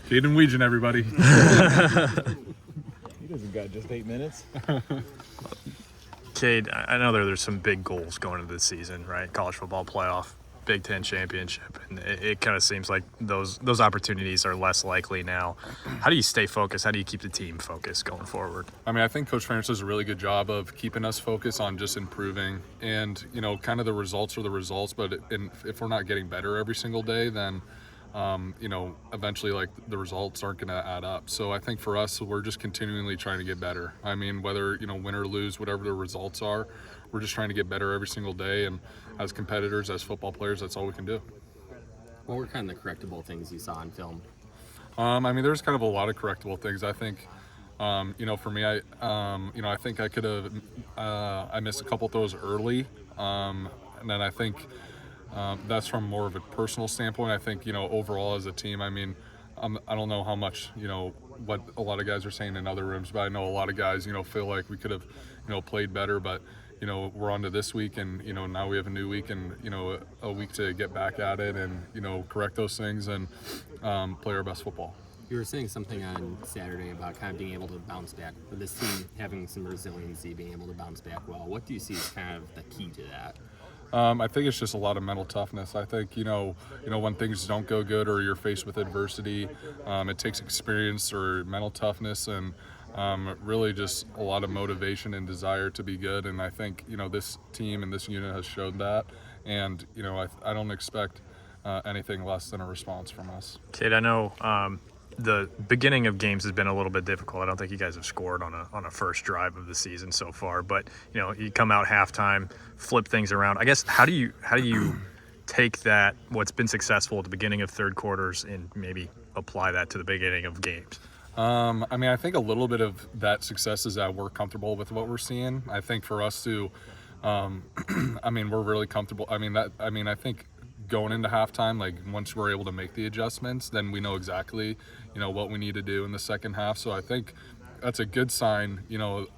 Cade and everybody. He doesn't got just 8 minutes. Cade, I know there's some big goals going into this season, right? College football playoff, Big Ten championship, and it kind of seems like those opportunities are less likely now. How do you stay focused? How do you keep the team focused going forward? I mean, I think Coach Ferentz does a really good job of keeping us focused on just improving, and kind of the results are the results. But if we're not getting better every single day, then eventually like the results aren't going to add up. So I think for us, we're just continually trying to get better. I mean, whether, win or lose, whatever the results are, we're just trying to get better every single day. And as competitors, as football players, that's all we can do. What were kind of the correctable things you saw on film? There's kind of a lot of correctable things. I think, for me, I think I could have, I missed a couple throws early. And then I think, that's from more of a personal standpoint. I think, overall as a team, I don't know how much, what a lot of guys are saying in other rooms, but I know a lot of guys, feel like we could have, played better, but, we're on to this week and, now we have a new week and, a week to get back at it and, correct those things and play our best football. You were saying something on Saturday about kind of being able to bounce back, with this team having some resiliency, being able to bounce back well. What do you see as kind of the key to that? I think it's just a lot of mental toughness. I think, when things don't go good or you're faced with adversity, it takes experience or mental toughness and really just a lot of motivation and desire to be good. And I think, this team and this unit has showed that. And, I don't expect anything less than a response from us. Cade, I know the beginning of games has been a little bit difficult. I don't think you guys have scored on a first drive of the season so far, but you come out halftime, flip things around. I guess how do you take that, what's been successful at the beginning of third quarters, and maybe apply that to the beginning of games? I think a little bit of that success is that we're comfortable with what we're seeing. I think for us to, we're really comfortable. I think going into halftime, like once we're able to make the adjustments, then we know exactly, what we need to do in the second half. So I think that's a good sign,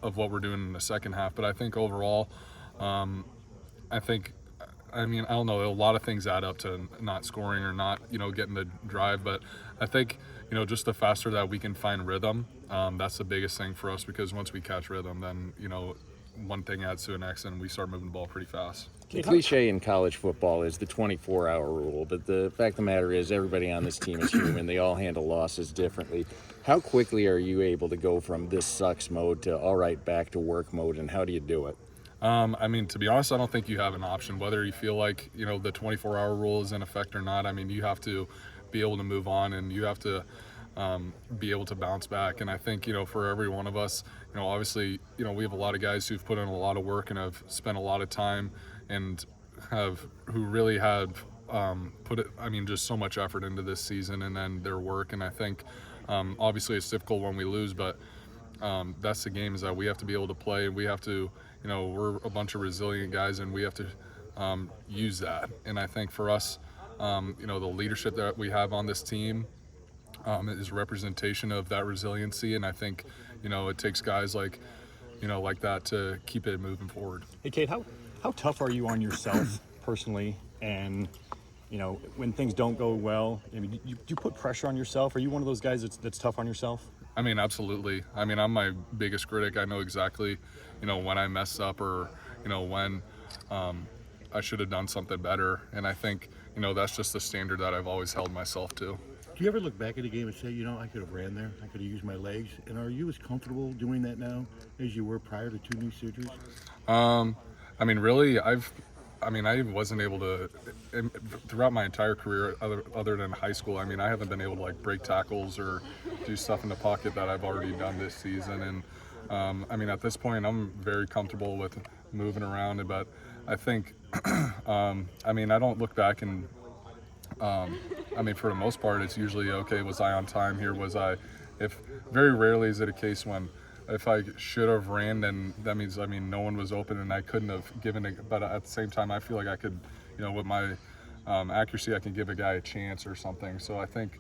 of what we're doing in the second half. But I think overall, I don't know, a lot of things add up to not scoring or not, getting the drive. But I think, just the faster that we can find rhythm, that's the biggest thing for us, because once we catch rhythm, then, one thing adds to the next and we start moving the ball pretty fast. The cliche in college football is the 24-hour rule, but the fact of the matter is everybody on this team is human. They all handle losses differently. How quickly are you able to go from this sucks mode to all right, back to work mode, and how do you do it? To be honest, I don't think you have an option. Whether you feel like, the 24-hour rule is in effect or not, you have to be able to move on and you have to be able to bounce back. And I think, for every one of us, obviously, we have a lot of guys who've put in a lot of work and have spent a lot of time and who really have put it, just so much effort into this season and then their work. And I think, obviously it's difficult when we lose, but that's the game, is that we have to be able to play, and we have to, we're a bunch of resilient guys and we have to use that. And I think for us, the leadership that we have on this team is a representation of that resiliency. And I think, it takes guys like that to keep it moving forward. Hey, Cade, how tough are you on yourself personally? And, when things don't go well, do you put pressure on yourself? Are you one of those guys that's tough on yourself? Absolutely. I'm my biggest critic. I know exactly, when I mess up or, when I should have done something better. And I think, that's just the standard that I've always held myself to. Do you ever look back at a game and say, I could have ran there, I could have used my legs? And are you as comfortable doing that now as you were prior to 2 knee surgeries? Really, I wasn't able to, throughout my entire career, other than high school, I haven't been able to break tackles or do stuff in the pocket that I've already done this season. And at this point, I'm very comfortable with moving around. But I think, I don't look back and, for the most part, it's usually, okay, was I on time here? Very rarely is it a case when, if I should have ran, then that means, no one was open and I couldn't have given it. But at the same time, I feel like I could, with my accuracy, I can give a guy a chance or something. So I think,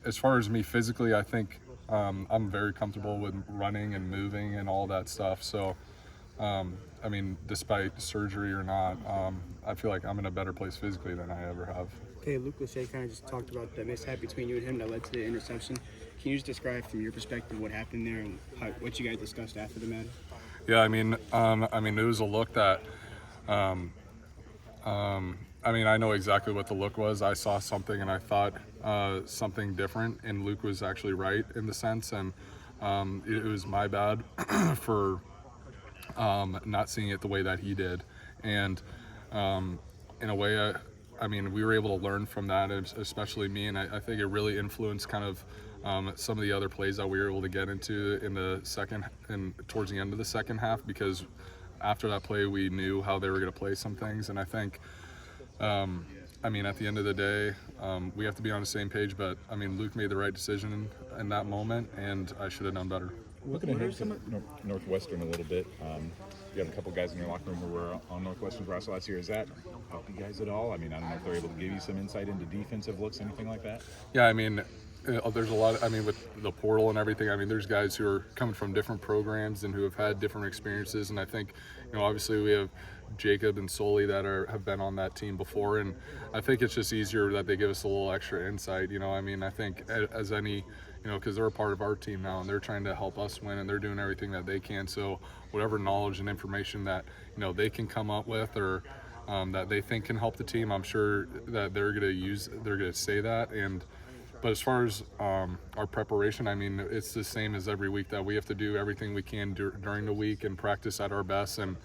as far as me physically, I think I'm very comfortable with running and moving and all that stuff. So, despite surgery or not, I feel like I'm in a better place physically than I ever have. Okay, Luke Lachey kind of just talked about the mishap between you and him that led to the interception. Can you just describe from your perspective what happened there and what you guys discussed after the match? Yeah, it was a look that, I know exactly what the look was. I saw something and I thought something different, and Luke was actually right in the sense, and it was my bad for not seeing it the way that he did, and in a way, we were able to learn from that, especially me, and I think it really influenced kind of some of the other plays that we were able to get into in the second and towards the end of the second half, because after that play we knew how they were going to play some things, and I think at the end of the day, we have to be on the same page, but Luke made the right decision in that moment, and I should have done better. Looking ahead to Northwestern a little bit, you have a couple guys in your locker room who were on Northwestern's roster last year. Is that help you guys at all? I don't know if they're able to give you some insight into defensive looks, anything like that? Yeah, there's a lot. With the portal and everything, there's guys who are coming from different programs and who have had different experiences. And I think, obviously we have Jacob and Soli that have been on that team before, and I think it's just easier that they give us a little extra insight. I think as any, because they're a part of our team now and they're trying to help us win and they're doing everything that they can. So whatever knowledge and information that they can come up with or that they think can help the team, I'm sure that they're going to say that. But as far as our preparation, it's the same as every week, that we have to do everything we can during the week and practice at our best and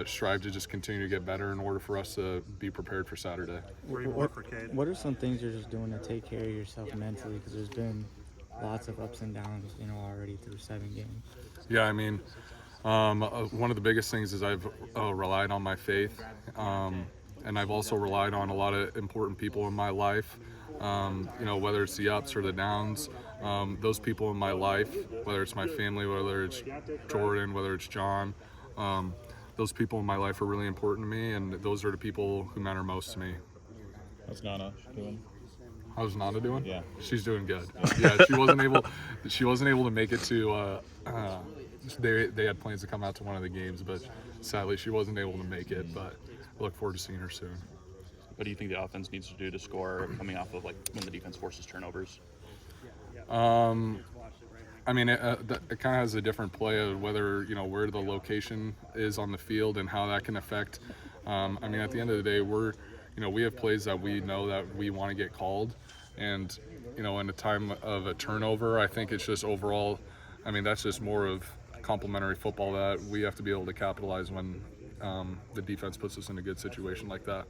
strive to just continue to get better in order for us to be prepared for Saturday. What are some things you're just doing to take care of yourself mentally? Because there's been lots of ups and downs, already through 7 games. Yeah, one of the biggest things is I've relied on my faith, and I've also relied on a lot of important people in my life. Whether it's the ups or the downs, those people in my life, whether it's my family, whether it's Jordan, whether it's John, those people in my life are really important to me, and those are the people who matter most to me. How's Nana doing? How's Nana doing? Yeah, she's doing good. Yeah, she wasn't able to make it to. They had plans to come out to one of the games, but sadly she wasn't able to make it. But I look forward to seeing her soon. What do you think the offense needs to do to score coming off of when the defense forces turnovers? It kind of has a different play of whether where the location is on the field and how that can affect. At the end of the day, we have plays that we know that we want to get called, and in a time of a turnover, I think it's just overall. That's just more of complementary football that we have to be able to capitalize when the defense puts us in a good situation like that.